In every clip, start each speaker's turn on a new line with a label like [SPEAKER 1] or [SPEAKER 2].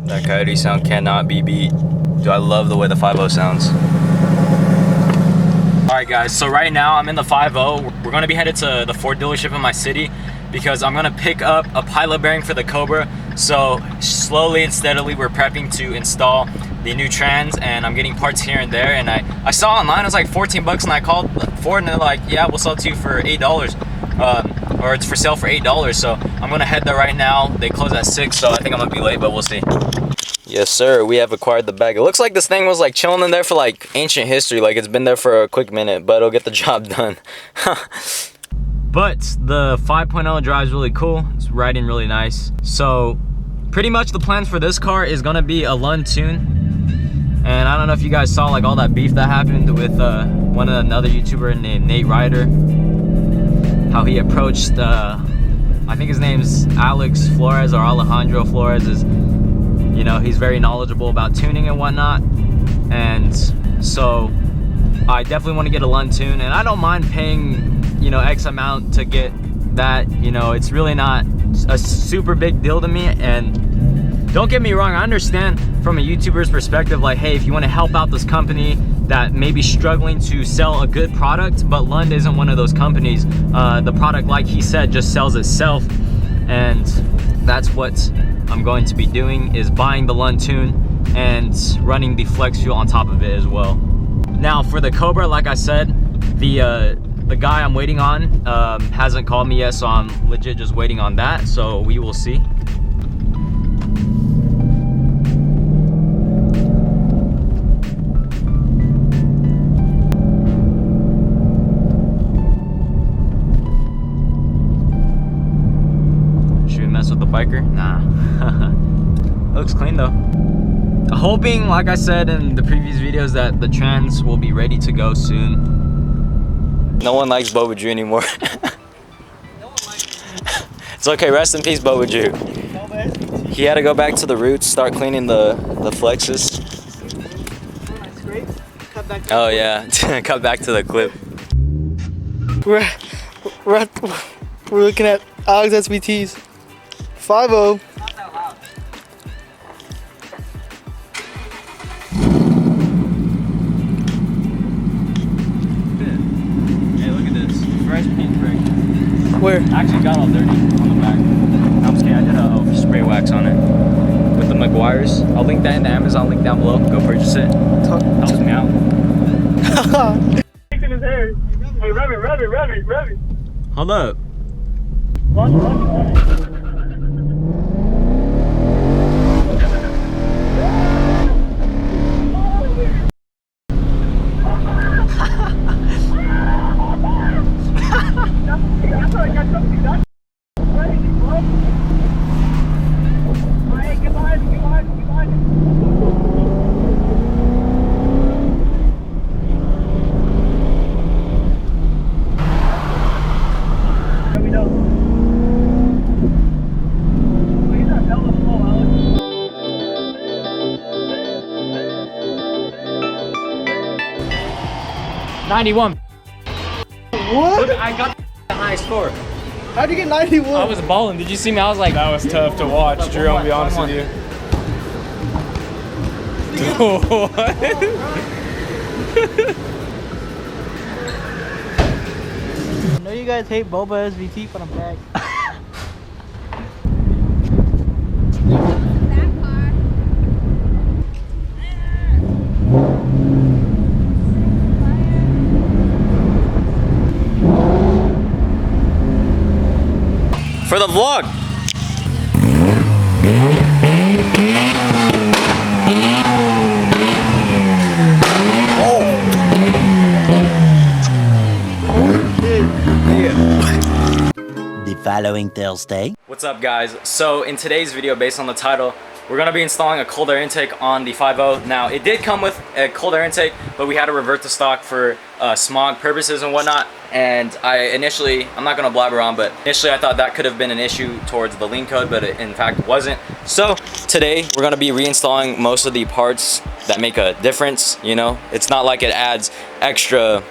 [SPEAKER 1] That coyote sound cannot be beat. Dude, I love the way the 5.0 sounds. Alright guys, so right now I'm in the 5.0. We're gonna be headed to the Ford dealership in my city because I'm gonna pick up a pilot bearing for the Cobra. So slowly and steadily we're prepping to install the new trans, and I'm getting parts here and there. And I saw online it was like 14 bucks, and I called Ford and they're like, yeah, we'll sell it to you for $8. Or it's for sale for $8. So I'm gonna head there right now. They close at 6, so I think I'm gonna be late, but we'll see. Yes sir, we have acquired the bag. It looks like this thing was like chilling in there for like ancient history, like it's been there for a quick minute, but it'll get the job done. But the 5.0 drives really cool. It's riding really nice. So pretty much the plans for this car is gonna be a Lund tune. And I don't know if you guys saw like all that beef that happened with another YouTuber named Nate Ryder. How he approached, I think his name's Alex Flores or Alejandro Flores. Is, you know, he's very knowledgeable about tuning and whatnot. And so I definitely want to get a Lund tune, and I don't mind paying, you know, X amount to get that. You know, it's really not a super big deal to me. And don't get me wrong, I understand from a YouTuber's perspective, like, hey, if you want to help out this company that may be struggling to sell a good product, but Lund isn't one of those companies. The product, like he said, just sells itself. And that's what I'm going to be doing, is buying the Lund tune and running the flex fuel on top of it as well. Now for the Cobra, like I said, the guy I'm waiting on hasn't called me yet, so I'm legit just waiting on that. So we will see. Mess with the biker? Nah. Looks clean though. Hoping, like I said in the previous videos, that the trans will be ready to go soon. No one likes Boba Drew anymore. No one likes it's okay, rest in peace Boba Drew. He had to go back to the roots, start cleaning the flexes. Oh yeah, cut back to the clip.
[SPEAKER 2] We're looking at Alex SVT's 5.0.
[SPEAKER 1] Not that loud. Hey, look at this. Fresh paint trick.
[SPEAKER 2] Where?
[SPEAKER 1] Actually got all dirty on the back. I'm just kidding, I did a spray wax on it. With the McGuire's. I'll link that in the Amazon link down below. Go purchase it. Helps me out.
[SPEAKER 2] In his hair. Hey, rev it.
[SPEAKER 1] Hold up. $91.
[SPEAKER 2] What?
[SPEAKER 1] Look, I got the highest score.
[SPEAKER 2] How'd you get 91?
[SPEAKER 1] I was balling. Did you see me? I was like,
[SPEAKER 3] that was tough to watch, Drew. I'll be honest with you.
[SPEAKER 1] What?
[SPEAKER 2] I know you guys hate Boba SVT, but I'm back.
[SPEAKER 1] For the vlog. Oh.
[SPEAKER 4] The following Thursday.
[SPEAKER 1] What's What's up, guys? So in today's video, based on the title, we're going to be installing a cold air intake on the 5.0. Now, it did come with a cold air intake, but we had to revert to stock for smog purposes and whatnot. And I'm not going to blabber on, but initially I thought that could have been an issue towards the lean code, but it in fact wasn't. So today we're going to be reinstalling most of the parts that make a difference. You know, it's not like it adds extra,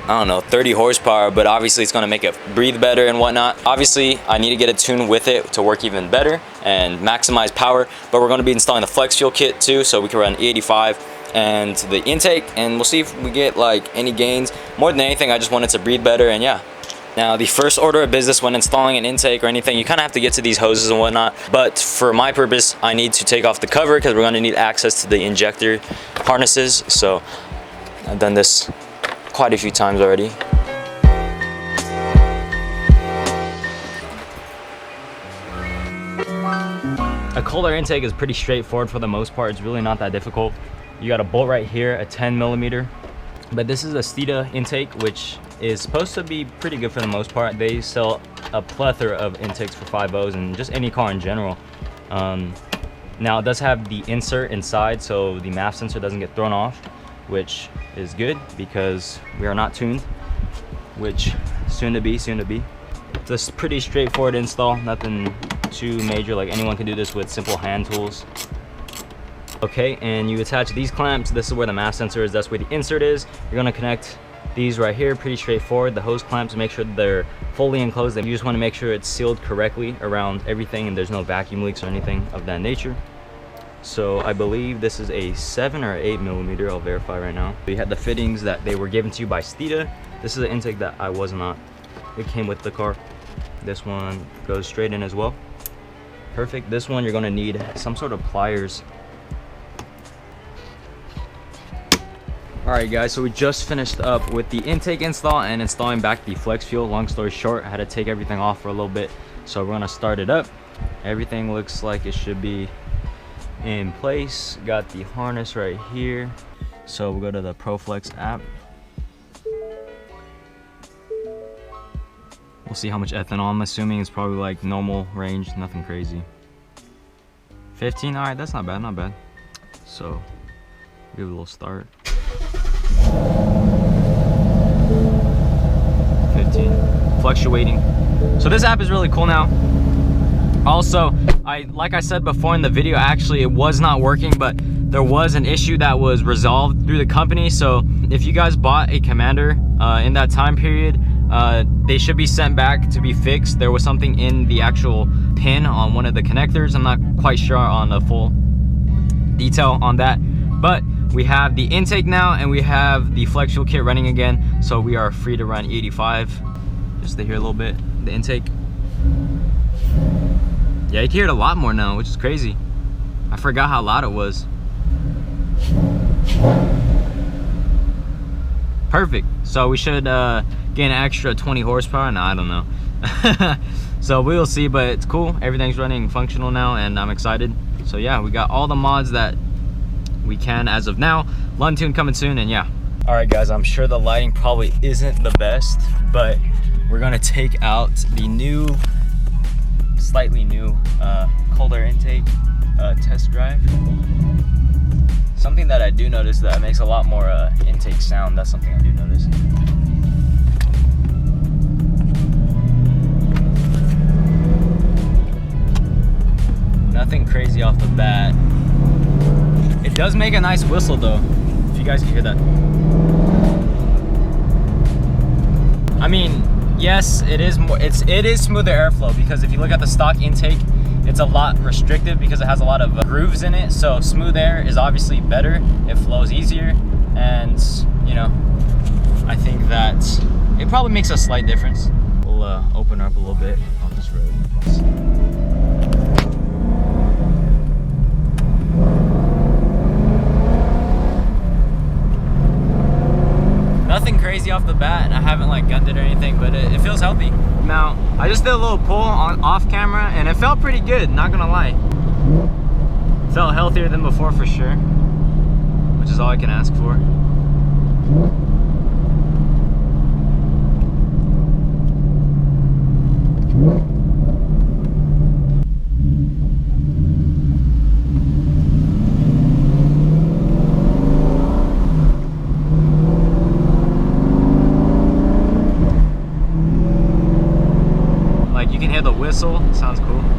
[SPEAKER 1] I don't know, 30 horsepower, but obviously it's gonna make it breathe better and whatnot. Obviously, I need to get it tuned with it to work even better and maximize power, but we're gonna be installing the flex fuel kit too, so we can run E85 and the intake, and we'll see if we get like any gains. More than anything, I just want it to breathe better, and yeah. Now, the first order of business when installing an intake or anything, you kind of have to get to these hoses and whatnot, but for my purpose, I need to take off the cover because we're gonna need access to the injector harnesses. So I've done this quite a few times already. A cold air intake is pretty straightforward for the most part. It's really not that difficult. You got a bolt right here, a 10mm, but this is a Steeda intake, which is supposed to be pretty good for the most part. They sell a plethora of intakes for 5.0s and just any car in general. Now it does have the insert inside, so the MAF sensor doesn't get thrown off, which is good because we are not tuned, which soon to be. It's a pretty straightforward install, nothing too major. Like, anyone can do this with simple hand tools. Okay, and you attach these clamps. This is where the MAF sensor is, that's where the insert is. You're gonna connect these right here, pretty straightforward. The hose clamps, make sure they're fully enclosed. You just wanna make sure it's sealed correctly around everything and there's no vacuum leaks or anything of that nature. So I believe this is a 7 or 8mm, I'll verify right now. We had the fittings that they were given to you by Steeda. This is an intake that I was not. It came with the car. This one goes straight in as well. Perfect. This one you're gonna need some sort of pliers. Alright guys, so we just finished up with the intake install and installing back the flex fuel. Long story short, I had to take everything off for a little bit. So we're gonna start it up. Everything looks like it should be in place. Got the harness right here, so we'll go to the ProFlex app. We'll see how much ethanol. I'm assuming it's probably like normal range, nothing crazy. 15. All right, that's not bad, so give it a little start. 15, fluctuating. So this app is really cool now. Also, like I said before in the video, actually it was not working, but there was an issue that was resolved through the company. So if you guys bought a Commander in that time period, they should be sent back to be fixed. There was something in the actual pin on one of the connectors. I'm not quite sure on the full detail on that, but we have the intake now and we have the flex fuel kit running again, so we are free to run 85. Just to hear a little bit the intake. Yeah, you can hear it a lot more now, which is crazy. I forgot how loud it was. Perfect. So we should gain an extra 20 horsepower. No, I don't know. So we will see, but it's cool. Everything's running functional now and I'm excited. So yeah, we got all the mods that we can as of now. Lund tune coming soon, and yeah. All right guys, I'm sure the lighting probably isn't the best, but we're gonna take out the new, slightly new cold air intake test drive. Something that I do notice that makes a lot more intake sound. That's something I do notice. Nothing crazy off the bat. It does make a nice whistle though, if you guys can hear that. I mean, yes, it is more. It is smoother airflow, because if you look at the stock intake, it's a lot restrictive because it has a lot of grooves in it. So smooth air is obviously better. It flows easier, and you know, I think that it probably makes a slight difference. We'll open her up a little bit on this road. Nothing crazy off the bat, and I haven't like gunned it or anything, but it feels healthy. Now, I just did a little pull on off camera and it felt pretty good, not gonna lie. Felt healthier than before for sure, which is all I can ask for. whistle. Sounds cool.